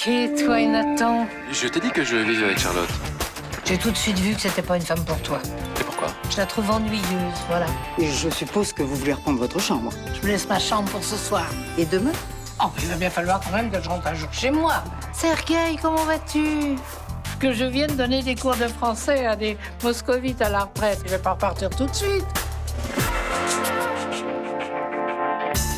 Qui, toi et Nathan? Je t'ai dit que je vivais avec Charlotte. J'ai tout de suite vu que c'était pas une femme pour toi. Et pourquoi? Je la trouve ennuyeuse, voilà. Et je suppose que vous voulez reprendre votre chambre. Je me laisse ma chambre pour ce soir. Et demain? Oh, il va bien falloir quand même que je rentre un jour chez moi. Sergueï, comment vas-tu? Que je vienne donner des cours de français à des moscovites à la retraite. Je vais pas repartir tout de suite.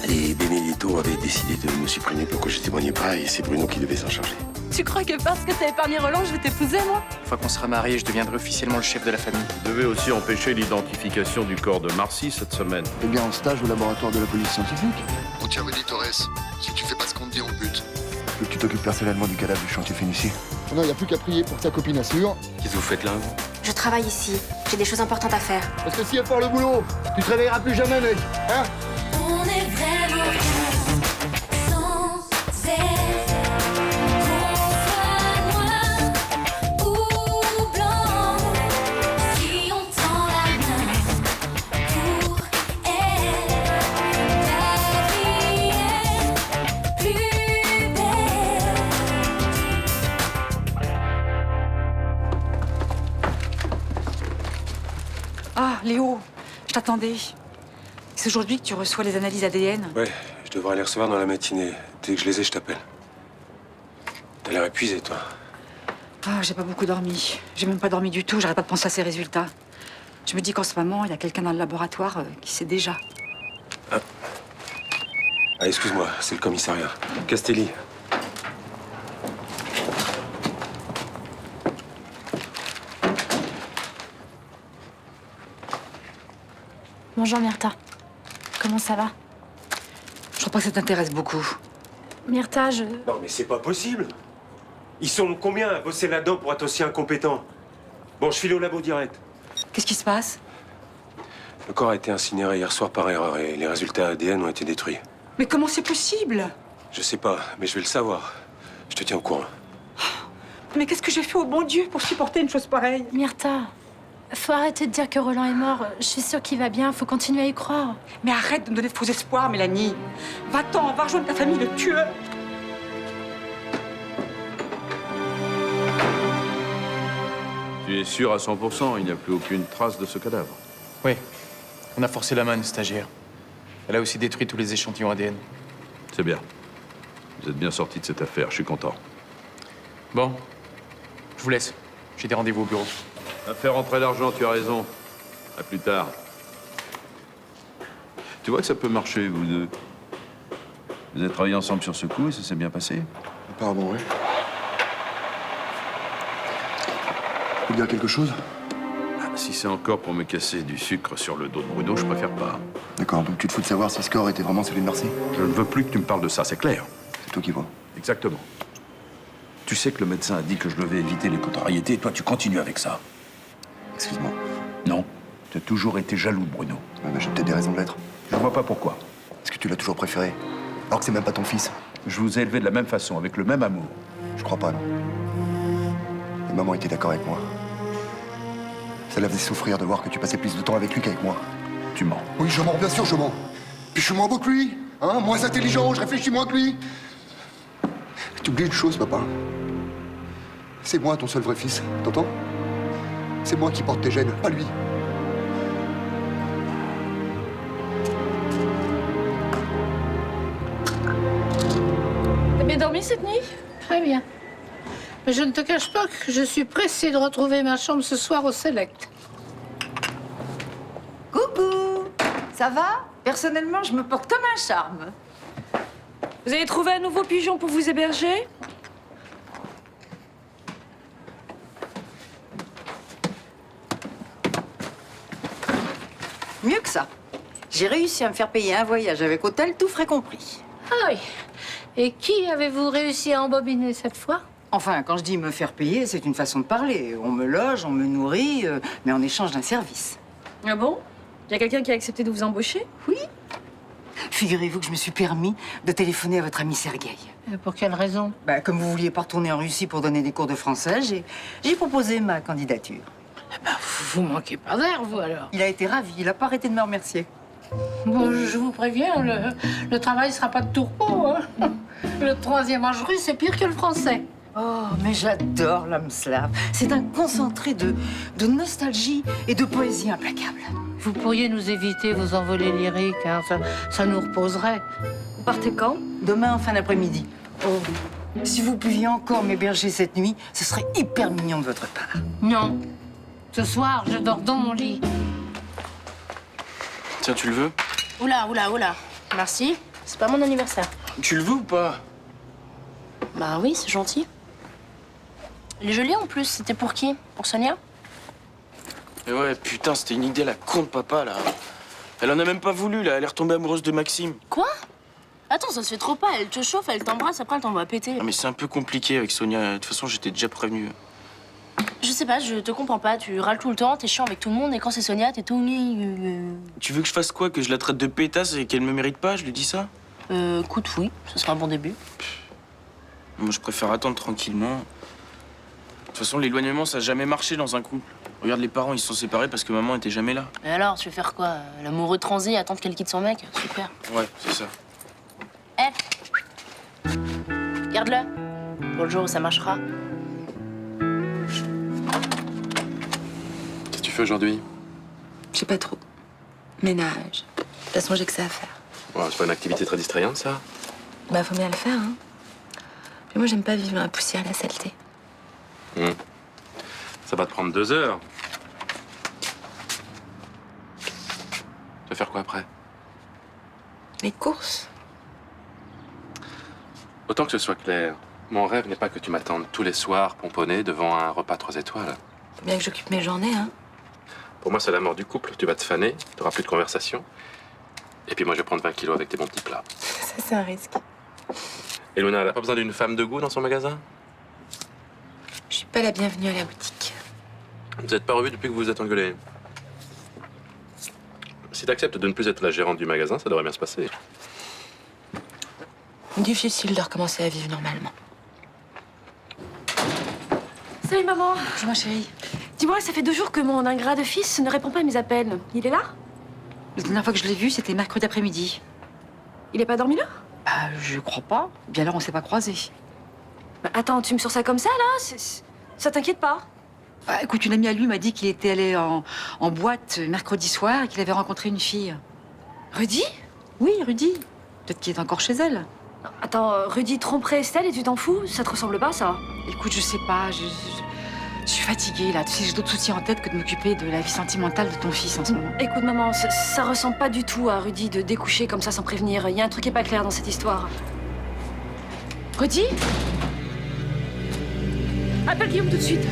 Les Benedetto avaient décidé de me supprimer pour que je témoigne pas et c'est Bruno qui devait s'en charger. Tu crois que parce que t'as épargné Roland, je vais t'épouser, moi? Une fois qu'on sera mariés, je deviendrai officiellement le chef de la famille. Vous devez aussi empêcher l'identification du corps de Marcy cette semaine. Eh bien, en stage au laboratoire de la police scientifique. On tient Rudy Torres. Si tu fais pas ce qu'on te dit, on te bute. Que tu t'occupes personnellement du cadavre du chantier Fénicie. Non, il n'y a plus qu'à prier pour que ta copine assure. Qu'est-ce que vous faites là? Je travaille ici. J'ai des choses importantes à faire. Parce que si elle part le boulot, tu te réveilleras plus jamais, mec. Hein? On est vraiment sans cesse. Qu'on soit noir ou blanc. Si on tend la main pour elle, la vie est plus belle. Ah, Léo, je t'attendais. C'est aujourd'hui que tu reçois les analyses ADN. Ouais, je devrais les recevoir dans la matinée. Dès que je les ai, je t'appelle. T'as l'air épuisé, toi. Ah, j'ai pas beaucoup dormi. J'ai même pas dormi du tout, j'arrête pas de penser à ces résultats. Je me dis qu'en ce moment, il y a quelqu'un dans le laboratoire qui sait déjà. Ah, excuse-moi, c'est le commissariat. Castelli. Bonjour Myrtha. Comment ça va? Je crois pas que ça t'intéresse beaucoup. Myrtha, je... Non, mais c'est pas possible. Ils sont combien à bosser là-dedans pour être aussi incompétents? Bon, je file au labo direct. Qu'est-ce qui se passe? Le corps a été incinéré hier soir par erreur et les résultats ADN ont été détruits. Mais comment c'est possible? Je sais pas, mais je vais le savoir. Je te tiens au courant. Mais qu'est-ce que j'ai fait au bon Dieu pour supporter une chose pareille? Myrtha, faut arrêter de dire que Roland est mort. Je suis sûre qu'il va bien, faut continuer à y croire. Mais arrête de me donner de faux espoirs, Mélanie. Va-t'en, va rejoindre ta famille, le tueur. Tu es sûr à 100%, il n'y a plus aucune trace de ce cadavre. Oui. On a forcé la main à une stagiaire. Elle a aussi détruit tous les échantillons ADN. C'est bien. Vous êtes bien sorti de cette affaire, je suis content. Bon. Je vous laisse. J'ai des rendez-vous au bureau. À faire rentrer l'argent, tu as raison. À plus tard. Tu vois que ça peut marcher, vous deux. Vous avez travaillé ensemble sur ce coup et ça s'est bien passé. Apparemment, oui. Je peux dire quelque chose? Si c'est encore pour me casser du sucre sur le dos de Bruno, je préfère pas. D'accord, donc tu te fous de savoir si ce corps était vraiment celui de Marcy? Je ne veux plus que tu me parles de ça, c'est clair. C'est toi qui vois. Exactement. Tu sais que le médecin a dit que je devais éviter les contrariétés et toi, tu continues avec ça. Excuse-moi. Non. Tu as toujours été jaloux de Bruno. Ouais, bah, j'ai peut-être des raisons de l'être. Je ne vois pas pourquoi. Est-ce que tu l'as toujours préféré? Alors que c'est même pas ton fils? Je vous ai élevé de la même façon, avec le même amour. Je crois pas, non. Et maman était d'accord avec moi. Ça la faisait souffrir de voir que tu passais plus de temps avec lui qu'avec moi. Tu mens. Oui, je mens, bien sûr, je mens. Puis je suis moins beau que lui. Hein, moins intelligent, je réfléchis moins que lui. Tu oublies une chose, papa. C'est moi ton seul vrai fils, t'entends? C'est moi qui porte tes gènes, pas lui. T'as bien dormi cette nuit? Très bien. Mais je ne te cache pas que je suis pressée de retrouver ma chambre ce soir au Select. Coucou! Ça va? Personnellement, je me porte comme un charme. Vous avez trouvé un nouveau pigeon pour vous héberger? Mieux que ça. J'ai réussi à me faire payer un voyage avec hôtel, tout frais compris. Ah oui. Et qui avez-vous réussi à embobiner cette fois? Enfin, quand je dis me faire payer, c'est une façon de parler. On me loge, on me nourrit, mais en échange d'un service. Ah bon? Il y a quelqu'un qui a accepté de vous embaucher? Oui. Figurez-vous que je me suis permis de téléphoner à votre ami Sergueï. Et pour quelle raison? Bah, comme vous vouliez pas retourner en Russie pour donner des cours de français, j'ai proposé ma candidature. Eh ben, vous manquez pas d'air, vous, alors. Il a été ravi, il a pas arrêté de me remercier. Bon, je vous préviens, le travail sera pas de tourpeau, hein. Le troisième âge russe, c'est pire que le français. Oh, mais j'adore l'homme slave. C'est un concentré de nostalgie et de poésie implacable. Vous pourriez nous éviter vos envolées lyriques, hein, ça nous reposerait. Vous partez quand? Demain en fin d'après-midi. Oh, si vous pouviez encore m'héberger cette nuit, ce serait hyper mignon de votre part. Non. Ce soir, je dors dans mon lit. Tiens, tu le veux? Oula. Merci. C'est pas mon anniversaire. Tu le veux ou pas? Bah oui, c'est gentil. Il est joli en plus. C'était pour qui? Pour Sonia? Mais ouais, putain, c'était une idée à la con de papa, là. Elle en a même pas voulu, là. Elle est retombée amoureuse de Maxime. Quoi? Attends, ça se fait trop pas. Elle te chauffe, elle t'embrasse, après elle t'envoie péter. Ah, mais c'est un peu compliqué avec Sonia. De toute façon, j'étais déjà prévenu. Je sais pas, je te comprends pas. Tu râles tout le temps, t'es chiant avec tout le monde, et quand c'est Sonia, t'es tout... Tu veux que je fasse quoi? Que je la traite de pétasse et qu'elle me mérite pas? Je lui dis ça? Coup de fouille, ce sera un bon début. Moi, je préfère attendre tranquillement. De toute façon, l'éloignement, ça a jamais marché dans un couple. Regarde, les parents, ils se sont séparés parce que maman était jamais là. Et alors, tu veux faire quoi? L'amoureux transé, attendre qu'elle quitte son mec? Super. Ouais, c'est ça. Garde-le. Pour le jour où ça marchera. Qu'est-ce que tu fais aujourd'hui? Je sais pas trop. Ménage. De toute façon, j'ai que ça à faire. Ouais, c'est pas une activité très distrayante, ça? Bah, faut bien le faire, hein. Mais moi, j'aime pas vivre dans la poussière et la saleté. Ça va te prendre 2 heures. Tu vas faire quoi après? Les courses. Autant que ce soit clair, mon rêve n'est pas que tu m'attendes tous les soirs pomponné devant un repas 3 étoiles. Faut bien que j'occupe mes journées, hein. Pour moi, c'est la mort du couple. Tu vas te faner, tu n'auras plus de conversation. Et puis moi, je vais prendre 20 kilos avec tes bons petits plats. Ça, c'est un risque. Et Luna, elle n'a pas besoin d'une femme de goût dans son magasin? Je suis pas la bienvenue à la boutique. Vous n'êtes pas revus depuis que vous vous êtes engueulés. Si tu acceptes de ne plus être la gérante du magasin, ça devrait bien se passer. Difficile de recommencer à vivre normalement. Salut maman. Bonjour ma chérie. Dis-moi, ça fait 2 jours que mon ingrat de fils ne répond pas à mes appels. Il est là? La dernière fois que je l'ai vu, c'était mercredi après-midi. Il est pas dormi là? Bah, je crois pas. Bien alors, on s'est pas croisés. Bah, attends, tu me sors ça comme ça là? Ça t'inquiète pas? Bah, écoute, une amie à lui m'a dit qu'il était allé en boîte mercredi soir et qu'il avait rencontré une fille. Rudy? Oui, Rudy. Peut-être qu'il est encore chez elle. Attends, Rudy tromperait Estelle et tu t'en fous? Ça te ressemble pas, ça? Écoute, je sais pas, je suis fatiguée, là. Tu sais, j'ai d'autres soucis en tête que de m'occuper de la vie sentimentale de ton fils en ce moment. Écoute, maman, ça ressemble pas du tout à Rudy de découcher comme ça sans prévenir. Il y a un truc qui est pas clair dans cette histoire. Rudy? Appelle Guillaume tout de suite.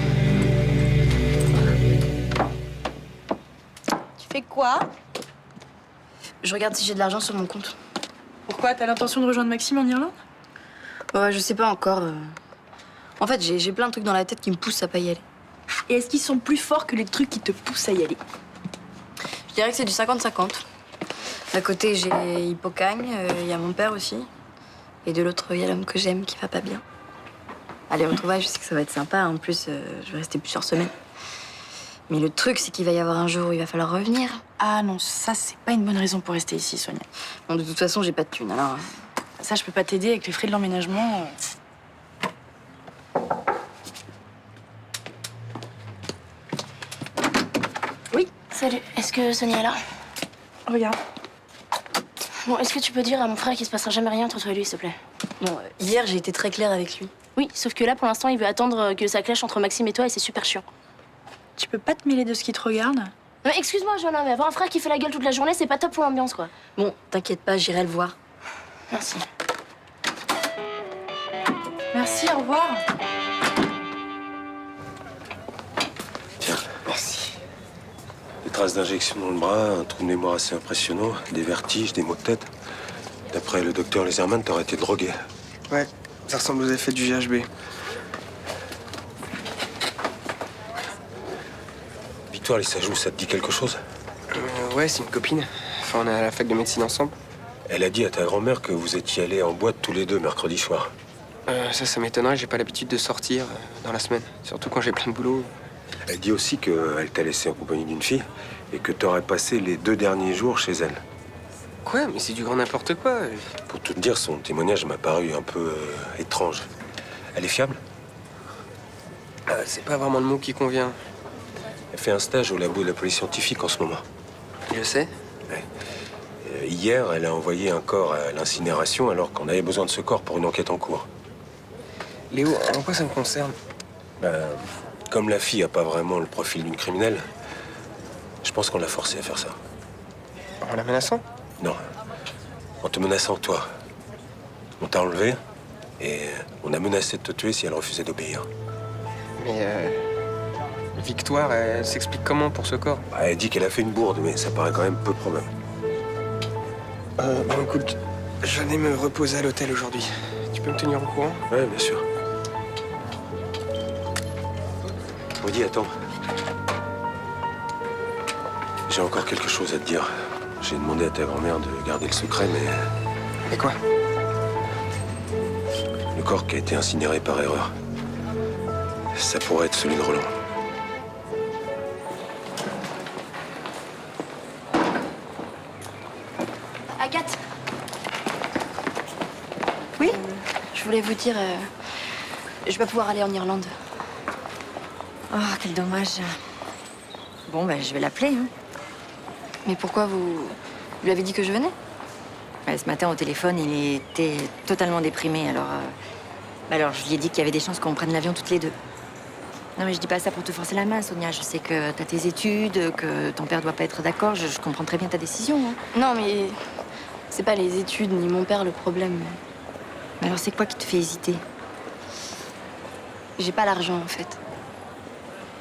Tu fais quoi? Je regarde si j'ai de l'argent sur mon compte. Pourquoi? T'as l'intention de rejoindre Maxime en Irlande? Ouais, je sais pas encore. En fait, j'ai plein de trucs dans la tête qui me poussent à pas y aller. Et est-ce qu'ils sont plus forts que les trucs qui te poussent à y aller? Je dirais que c'est du 50-50. D'un côté, j'ai Hippocagne, il y a mon père aussi. Et de l'autre, il y a l'homme que j'aime qui va pas bien. Allez, retrouvailles, je sais que ça va être sympa. En plus, je vais rester plusieurs semaines. Mais le truc, c'est qu'il va y avoir un jour où il va falloir revenir. Ah non, ça, c'est pas une bonne raison pour rester ici, Sonia. Bon, de toute façon, j'ai pas de thunes, alors... Ça, je peux pas t'aider avec les frais de l'emménagement. Oui, salut. Est-ce que Sonia est là? Regarde. Bon, est-ce que tu peux dire à mon frère qu'il se passera jamais rien entre toi et lui, s'il te plaît? Bon, hier, j'ai été très claire avec lui. Oui, sauf que là, pour l'instant, il veut attendre que ça clash entre Maxime et toi et c'est super chiant. Tu peux pas te mêler de ce qui te regarde? Mais excuse-moi, Joanna, mais avoir un frère qui fait la gueule toute la journée, c'est pas top pour l'ambiance, quoi. Bon, t'inquiète pas, j'irai le voir. Merci. Merci, au revoir. Tiens, merci. Des traces d'injection dans le bras, un trou de mémoire assez impressionnant, des vertiges, des maux de tête. D'après le docteur Leserman, t'aurais été drogué. Ouais, ça ressemble aux effets du GHB. Victoire, les Sajou, ça te dit quelque chose? Ouais, c'est une copine. Enfin, on est à la fac de médecine ensemble. Elle a dit à ta grand-mère que vous étiez allés en boîte tous les deux mercredi soir. Ça m'étonnerait, j'ai pas l'habitude de sortir dans la semaine. Surtout quand j'ai plein de boulot. Elle dit aussi qu'elle t'a laissé en compagnie d'une fille et que t'aurais passé les 2 derniers jours chez elle. Quoi? Mais c'est du grand n'importe quoi. Pour tout te dire, son témoignage m'a paru un peu étrange. Elle est fiable? C'est pas vraiment le mot qui convient. Elle fait un stage au labo de la police scientifique en ce moment. Je sais. Ouais. Hier, elle a envoyé un corps à l'incinération alors qu'on avait besoin de ce corps pour une enquête en cours. Léo, en quoi ça me concerne? Comme la fille a pas vraiment le profil d'une criminelle, je pense qu'on l'a forcée à faire ça. En la menaçant? Non. En te menaçant, toi. On t'a enlevé et on a menacé de te tuer si elle refusait d'obéir. Mais Victoire, elle s'explique comment pour ce corps? Elle dit qu'elle a fait une bourde, mais ça paraît quand même peu probable. Bon, écoute, j'allais me reposer à l'hôtel aujourd'hui. Tu peux me tenir au courant? Ouais, bien sûr. Maudit, attends. J'ai encore quelque chose à te dire. J'ai demandé à ta grand-mère de garder le secret, mais... Et quoi? Le corps qui a été incinéré par erreur. Ça pourrait être celui de Roland. Agathe. Oui? Je voulais vous dire, je vais pas pouvoir aller en Irlande. Oh, quel dommage. Bon, ben, je vais l'appeler. Hein. Mais pourquoi vous lui avez dit que je venais? Ce matin, au téléphone, il était totalement déprimé. Alors je lui ai dit qu'il y avait des chances qu'on prenne l'avion toutes les deux. Non, mais je dis pas ça pour te forcer la main, Sonia. Je sais que t'as tes études, que ton père doit pas être d'accord. Je comprends très bien ta décision. Hein. Non, mais c'est pas les études ni mon père le problème. Mais alors, c'est quoi qui te fait hésiter? J'ai pas l'argent, en fait.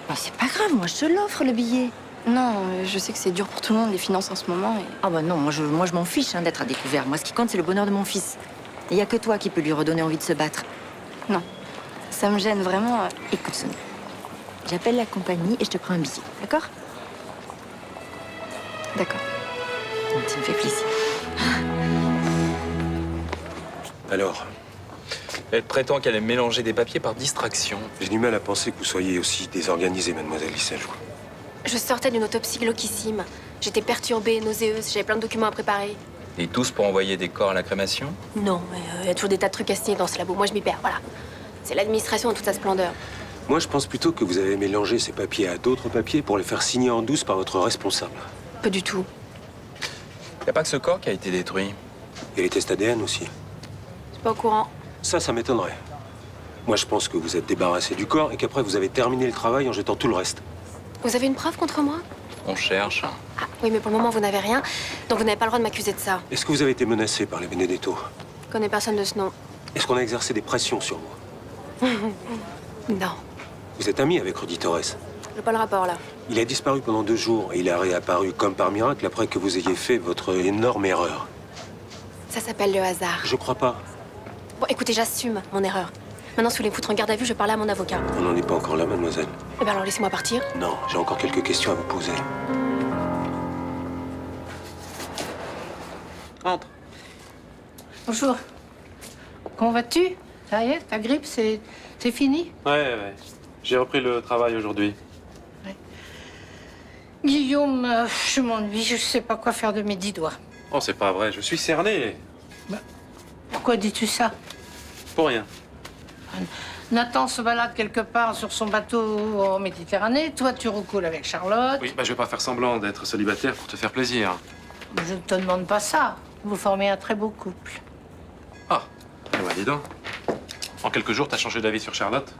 Mais c'est pas grave, moi, je te l'offre, le billet. Non, je sais que c'est dur pour tout le monde, les finances en ce moment. Et... Ah bah non, moi je m'en fiche hein, d'être à découvert. Moi, ce qui compte, c'est le bonheur de mon fils. Il y a que toi qui peux lui redonner envie de se battre. Non, ça me gêne vraiment. Écoute, Sonia, j'appelle la compagnie et je te prends un billet, d'accord? D'accord. Ça me fait plaisir. Alors, Elle prétend qu'elle aime mélanger des papiers par distraction. j'ai du mal à penser que vous soyez aussi désorganisée, mademoiselle Lissège. Je sortais d'une autopsie glauquissime. J'étais perturbée, nauséeuse, j'avais plein de documents à préparer. Et tous pour envoyer des corps à la crémation? Non, mais il y a toujours des tas de trucs à signer dans ce labo. Moi, je m'y perds, voilà. C'est l'administration en toute sa splendeur. Moi, je pense plutôt que vous avez mélangé ces papiers à d'autres papiers pour les faire signer en douce par votre responsable. Pas du tout. Il n'y a pas que ce corps qui a été détruit. Et les tests ADN aussi. Je suis pas au courant. Ça m'étonnerait. Moi, je pense que vous êtes débarrassé du corps et qu'après, vous avez terminé le travail en jetant tout le reste. Vous avez une preuve contre moi? On cherche. Ah, oui, mais pour le moment, vous n'avez rien. Donc vous n'avez pas le droit de m'accuser de ça. Est-ce que vous avez été menacé par les Benedetto? Je connais personne de ce nom. Est-ce qu'on a exercé des pressions sur vous? Non. Vous êtes ami avec Rudy Torres? J'ai pas le rapport, là. Il a disparu pendant 2 jours et il a réapparu comme par miracle après que vous ayez fait votre énorme erreur. Ça s'appelle le hasard. Je crois pas. Bon, écoutez, j'assume mon erreur. Maintenant, si vous voulez me foutre en garde à vue, je parle à mon avocat. On n'en est pas encore là, mademoiselle. Eh bien alors, laissez-moi partir. Non, j'ai encore quelques questions à vous poser. Entre. Bonjour. Comment vas-tu? Ça y est, ta grippe, c'est fini? Ouais. J'ai repris le travail aujourd'hui. Guillaume, je m'ennuie, je sais pas quoi faire de mes 10 doigts. Oh, c'est pas vrai, je suis cerné. Pourquoi dis-tu ça? Pour rien. Nathan se balade quelque part sur son bateau en Méditerranée. Toi, tu roucoules avec Charlotte. Oui, je vais pas faire semblant d'être célibataire pour te faire plaisir. Je ne te demande pas ça. Vous formez un très beau couple. Eh ben, dis donc. En quelques jours, t'as changé d'avis sur Charlotte?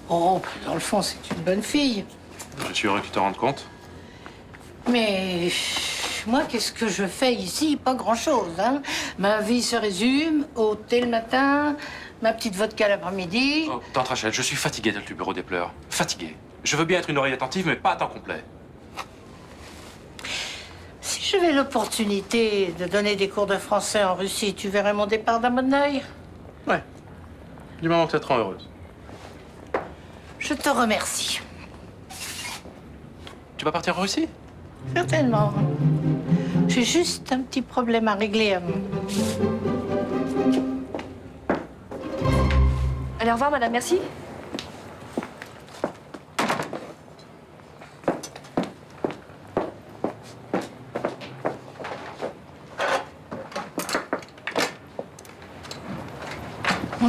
Oh, dans le fond, c'est une bonne fille. Je suis heureux que tu te rendes compte. Mais moi, qu'est-ce que je fais ici? Pas grand-chose, hein. Ma vie se résume au thé le matin, ma petite vodka l'après-midi. Oh, tante Rachel, je suis fatigué d'être le bureau des pleurs. Fatigué. Je veux bien être une oreille attentive, mais pas à temps complet. Si j'avais l'opportunité de donner des cours de français en Russie, tu verrais mon départ d'un bon œil? Ouais. Du moment que tu te rends heureuse. Je te remercie. Tu vas partir en Russie? Certainement. J'ai juste un petit problème à régler avant. Allez, au revoir, madame, merci.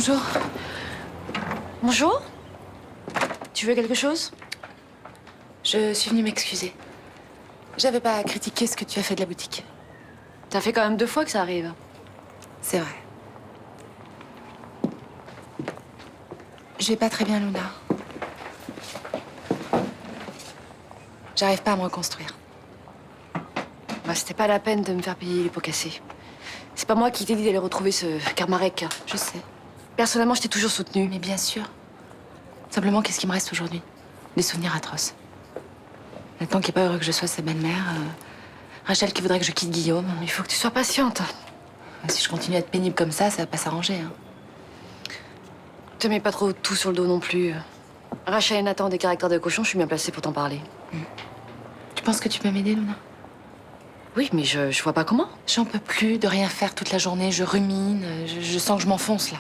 Bonjour. Bonjour. Tu veux quelque chose? Je suis venue m'excuser. J'avais pas à critiquer ce que tu as fait de la boutique. Ça fait quand même 2 fois que ça arrive. C'est vrai. Je vais pas très bien, Luna. J'arrive pas à me reconstruire. Bah, c'était pas la peine de me faire payer les pots cassés. C'est pas moi qui t'ai dit d'aller retrouver ce Karmarek. Je sais. Personnellement, je t'ai toujours soutenue. Mais bien sûr. Simplement, qu'est-ce qui me reste aujourd'hui? Des souvenirs atroces. Nathan qui est pas heureux que je sois sa belle-mère. Rachel qui voudrait que je quitte Guillaume. Il faut que tu sois patiente. Si je continue à être pénible comme ça va pas s'arranger. Hein. Te mets pas trop tout sur le dos non plus. Rachel et Nathan ont des caractères de cochon, je suis bien placée pour t'en parler. Tu penses que tu peux m'aider, Luna? Oui, mais je vois pas comment. J'en peux plus de rien faire toute la journée. Je rumine. Je sens que je m'enfonce, là.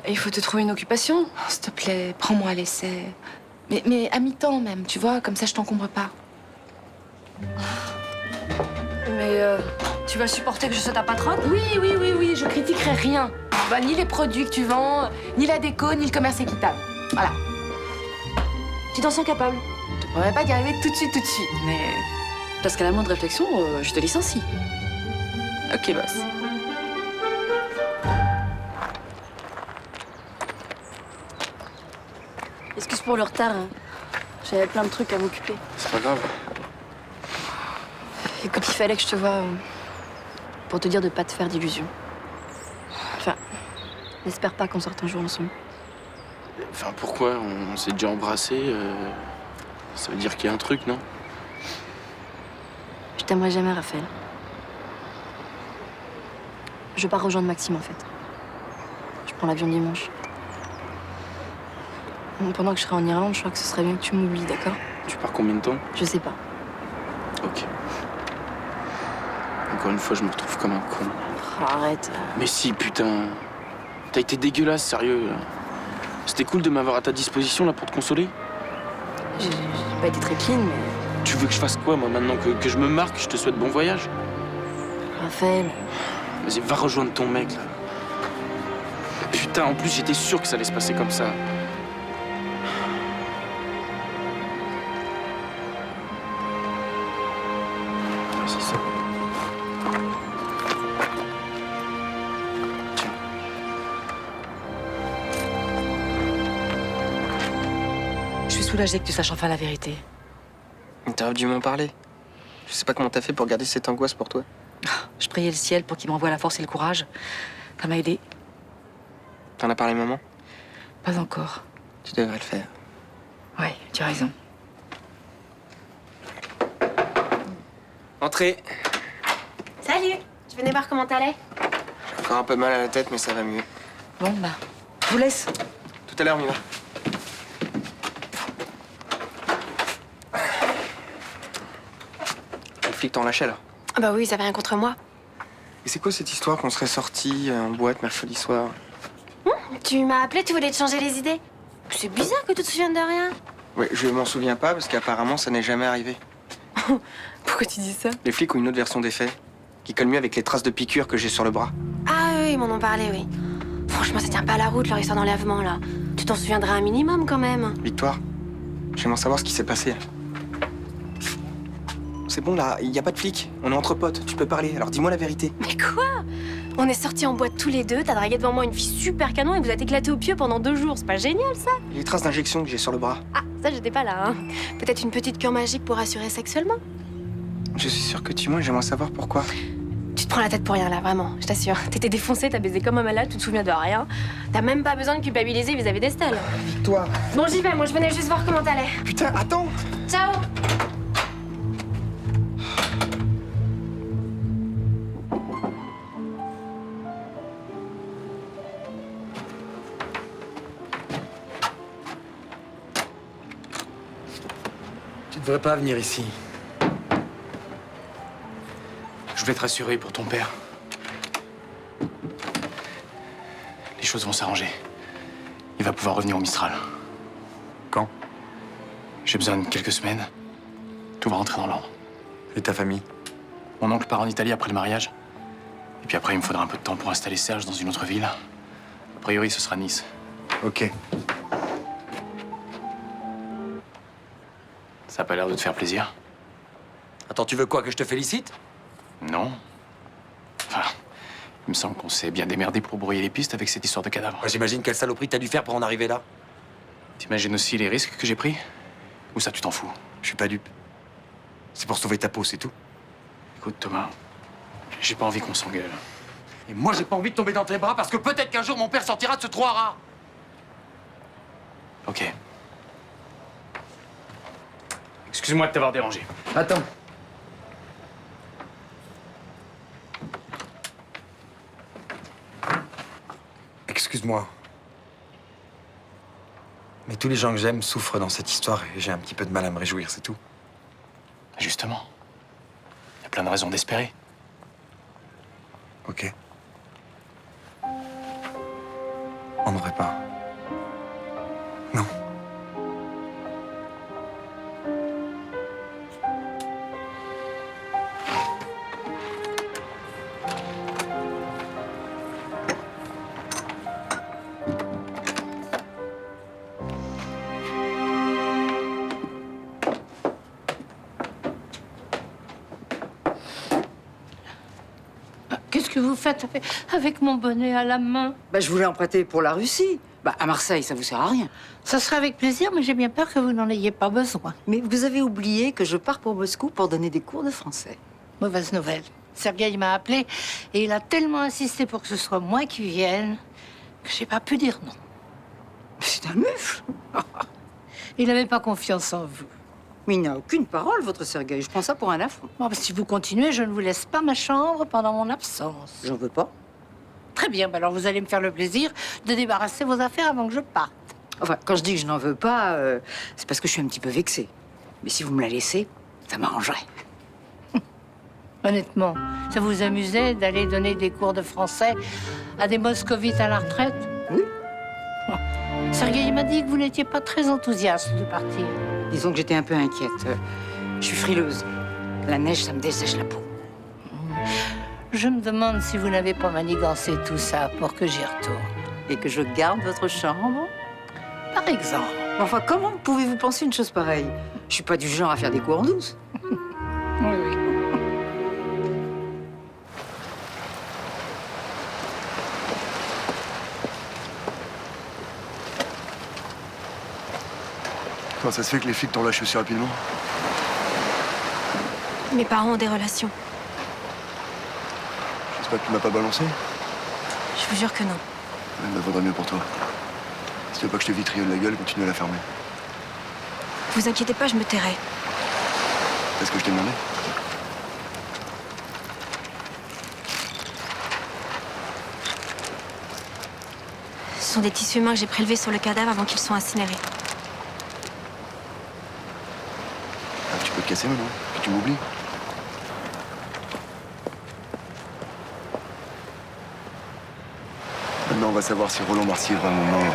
Il faut te trouver une occupation. Oh, s'il te plaît, prends-moi à l'essai. Mais à mi-temps, même, tu vois, comme ça, je t'encombre pas. Mais tu vas supporter que je sois ta patronne? Oui, je critiquerai rien. Bah, ni les produits que tu vends, ni la déco, ni le commerce équitable. Voilà. Tu t'en sens capable? Je te promets pas d'y arriver tout de suite, mais... Parce qu'à la moindre réflexion, je te licencie. Ok, boss. Excuse pour le retard. Hein. J'avais plein de trucs à m'occuper. C'est pas grave. Écoute, il fallait que je te voie pour te dire de pas te faire d'illusions. Enfin, n'espère pas qu'on sorte un jour ensemble. Enfin, pourquoi? On s'est déjà embrassés. Ça veut dire qu'il y a un truc, non? Je t'aimerais jamais, Raphaël. Je pars rejoindre Maxime, en fait. Je prends l'avion dimanche. Pendant que je serai en Irlande, je crois que ce serait bien que tu m'oublies, d'accord? Tu pars combien de temps? Je sais pas. Ok. Encore une fois, je me retrouve comme un con. Oh, arrête. Mais si, putain. T'as été dégueulasse, sérieux. C'était cool de m'avoir à ta disposition, là, pour te consoler. J'ai pas été très clean, mais... Tu veux que je fasse quoi, moi, maintenant que je me marque, je te souhaite bon voyage? Raphaël... Vas-y, va rejoindre ton mec, là. Putain, en plus, j'étais sûr que ça allait se passer comme ça. C'est ça. Tiens. Je suis soulagée que tu saches enfin la vérité. T'aurais dû m'en parler. Je sais pas comment t'as fait pour garder cette angoisse pour toi. Je priais le ciel pour qu'il m'envoie la force et le courage. Ça m'a aidé. T'en as parlé, maman? Pas encore. Tu devrais le faire. Ouais, tu as raison. Entrez. Salut. Tu venais voir comment t'allais? J'ai encore un peu mal à la tête, mais ça va mieux. Bon, bah, je vous laisse. Tout à l'heure, Mila. Les flics t'ont lâché, là. Ah bah oui, ils avaient rien contre moi. Et c'est quoi cette histoire qu'on serait sortis en boîte mercredi soir? Tu m'as appelé, tu voulais te changer les idées? C'est bizarre que tu te souviennes de rien. Ouais, je m'en souviens pas parce qu'apparemment ça n'est jamais arrivé. Pourquoi tu dis ça? Les flics ont une autre version des faits qui colle mieux avec les traces de piqûres que j'ai sur le bras. Ah oui, ils m'en ont parlé, oui. Franchement, ça tient pas la route, leur histoire d'enlèvement, là. Tu t'en souviendrais un minimum, quand même. Victoire, j'aimerais savoir ce qui s'est passé. C'est bon, là, il y a pas de flics. On est entre potes, tu peux parler, alors dis-moi la vérité. Mais quoi? On est sortis en boîte tous les deux, t'as dragué devant moi une fille super canon et vous êtes éclaté au pieu pendant 2 jours. C'est pas génial, ça? Les traces d'injection que j'ai sur le bras. Ah, ça, j'étais pas là, hein. Peut-être une petite cure magique pour rassurer sexuellement? Je suis sûre que tu m'aimes, j'aimerais savoir pourquoi. Tu te prends la tête pour rien, là, vraiment, je t'assure. T'étais défoncé, t'as baisé comme un malade, tu te souviens de rien. T'as même pas besoin de culpabiliser vis-à-vis d'Estelle. Victoire. Bon, j'y vais, moi, je venais juste voir comment t'allais. Putain, attends! Ciao! Tu devrais pas venir ici. Je voulais te rassurer pour ton père. Les choses vont s'arranger. Il va pouvoir revenir au Mistral. Quand? J'ai besoin de quelques semaines. Tout va rentrer dans l'ordre. Et ta famille? Mon oncle part en Italie après le mariage. Et puis après, il me faudra un peu de temps pour installer Serge dans une autre ville. A priori, ce sera Nice. Ok. Ça a pas l'air de te faire plaisir? Attends, tu veux quoi, que je te félicite? Non. Enfin, il me semble qu'on s'est bien démerdé pour brouiller les pistes avec cette histoire de cadavre. Ouais, j'imagine quelle saloperie t'as dû faire pour en arriver là. T'imagines aussi les risques que j'ai pris? Ou ça, tu t'en fous? Je suis pas dupe. C'est pour sauver ta peau, c'est tout. Écoute, Thomas, j'ai pas envie qu'on s'engueule. Et moi, j'ai pas envie de tomber dans tes bras parce que peut-être qu'un jour mon père sortira de ce trou à rats. Ok. Excuse-moi de t'avoir dérangé. Attends. Excuse-moi. Mais tous les gens que j'aime souffrent dans cette histoire et j'ai un petit peu de mal à me réjouir, c'est tout. Justement. Il y a plein de raisons d'espérer. Ok. On n'aurait pas. Non. Qu'est-ce que vous faites avec mon bonnet à la main? Bah, je voulais emprunter pour la Russie. Bah, à Marseille, ça vous sert à rien. Ça serait avec plaisir, mais j'ai bien peur que vous n'en ayez pas besoin. Mais vous avez oublié que je pars pour Moscou pour donner des cours de français. Mauvaise nouvelle. Sergueï m'a appelé et il a tellement insisté pour que ce soit moi qui vienne que j'ai pas pu dire non. C'est un mufle. Il n'avait pas confiance en vous. Mais il n'a aucune parole, votre Sergueï. Je prends ça pour un affront. Bon, bah, si vous continuez, je ne vous laisse pas ma chambre pendant mon absence. J'en veux pas. Très bien, bah alors vous allez me faire le plaisir de débarrasser vos affaires avant que je parte. Enfin, quand je dis que je n'en veux pas, c'est parce que je suis un petit peu vexée. Mais si vous me la laissez, ça m'arrangerait. Honnêtement, ça vous amusait d'aller donner des cours de français à des moscovites à la retraite? Oui. Sergueï m'a dit que vous n'étiez pas très enthousiaste de partir. Disons que j'étais un peu inquiète. Je suis frileuse. La neige, ça me dessèche la peau. Je me demande si vous n'avez pas manigancé tout ça pour que j'y retourne. Et que je garde votre chambre? Par exemple. Enfin, comment pouvez-vous penser une chose pareille? Je suis pas du genre à faire des coups en douce. Oui, oui. Comment ça se fait que les flics t'ont lâché aussi rapidement? Mes parents ont des relations. J'espère que tu m'as pas balancé. Je vous jure que non. Ouais, bah, vaudrait mieux pour toi. Si tu veux pas que je te vitriole la gueule, continue à la fermer. Vous inquiétez pas, je me tairai. C'est ce que je t'ai demandé? Ce sont des tissus humains que j'ai prélevés sur le cadavre avant qu'ils soient incinérés. Ah, tu peux te casser maintenant, puis tu m'oublies. Maintenant, on va savoir si Roland Marcy est vraiment mort.